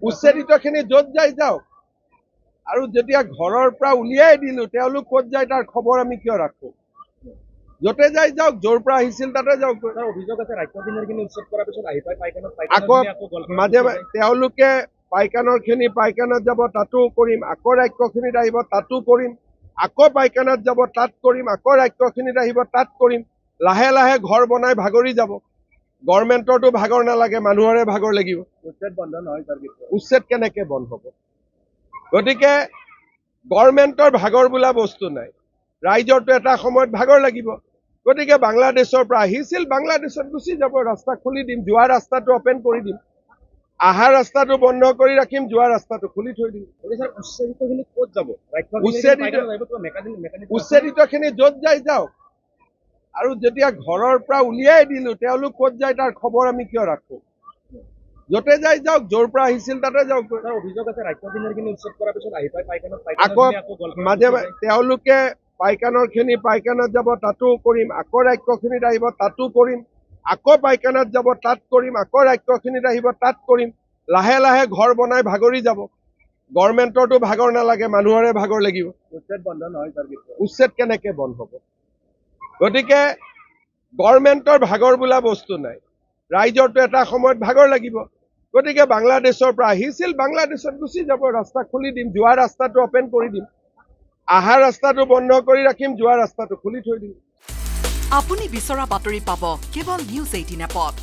উচ্ছেদিতখিনি য'ত যাই যাওক আৰু যেতিয়া ঘৰৰ পৰা উলিয়াই দিলো তেওঁলোক ক'ত যায় তাৰ খবৰ আমি কিয় ৰাখো য'তে যাই যাওক য'ৰ পৰা আহিছিল তাতে যাওক অভিযোগ আছে ৰাক্ষসখিনি উচ্ছেদ কৰাৰ পিছত আহি পাই পাইখানাত আকৌ মাজে তেওঁলোকে পাইখানাৰ খিনি পাইখানাত যাব তাতো কৰিম আকৌ ৰাক্ষসখিনিত আহিব তাতো কৰিম আকৌ পাইখানাত যাব তাত কৰিম আকৌ ৰাক্ষসখিনিত আহিব তাত কৰিম লাহে লাহে ঘৰ বনাই ভাগৰি যাব গভৰ্ণমেণ্টৰটো ভাগৰ নালাগে মানুহৰে ভাগৰ লাগিব উচ্ছেদ বন্ধ নহয় উচ্ছেদ কেনেকে বন্ধ হ'ব গতিকে গভৰ্ণমেণ্টৰ ভাগৰ বোলা বস্তু নাই ৰাইজৰটো এটা সময়ত ভাগৰ লাগিব গতিকে বাংলাদেশৰ পৰা আহিছিল বাংলাদেশত গুচি যাব ৰাস্তা খুলি দিম যোৱা ৰাস্তাটো অপেন কৰি দিম আহা ৰাস্তাটো বন্ধ কৰি ৰাখিম যোৱা ৰাস্তাটো খুলি থৈ দিম উচ্ছেদিতখিনি ক'ত যাব উচ্ছেদিতখিনি য'ত যাই যাওক আৰু যেতিয়া ঘৰৰ পৰা উলিয়াই দিলো তেওঁলোক ক'ত যায় তাৰ খবৰ আমি কিয় ৰাখো য'তে যাই যাওক য'ৰ পৰা আহিছিল তাতে যাওক অভিযোগ আছে ৰাক্ষসখিনি উচ্ছেদ কৰাৰ পিছত আহি পাই পাইখানাত আকৌ মাজে তেওঁলোকে পাইখানাৰ খিনি পাইখানাত যাব তাতো কৰিম আকৌ ৰাক্ষসখিনিত আহিব তাতো কৰিম আকৌ পাইখানাত যাব তাত কৰিম আকৌ ৰাক্ষসখিনিত আহিব তাত কৰিম লাহে লাহে ঘৰ বনাই ভাগৰি যাব গভৰ্ণমেণ্টৰটো ভাগৰ নালাগে মানুহৰে ভাগৰ লাগিব উচ্ছেদ বন্ধ নহয় উচ্ছেদ কেনেকে বন্ধ হ'ব গতিকে গভৰ্ণমেণ্টৰ ভাগৰ বোলা বস্তু নাই ৰাইজৰটো এটা সময়ত ভাগৰ লাগিব গতিকে বাংলাদেশৰ পৰা আহিছিল বাংলাদেশত গুচি যাব ৰাস্তা খুলি দিম যোৱা ৰাস্তাটো অপেন কৰি দিম আহা ৰাস্তাটো বন্ধ কৰি ৰাখিম যোৱা ৰাস্তাটো খুলি থৈ দিম আপুনি বিচৰা বাতৰি পাব কেৱল নিউজ 18 এপত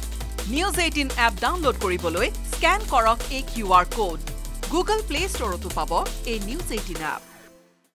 নিউজ 18 এপ ডাউনলোড কৰিবলৈ স্ক্যান কৰক এই QR কোড গুগল প্লে ষ্টৰতো পাব এই নিউজ 18 এপ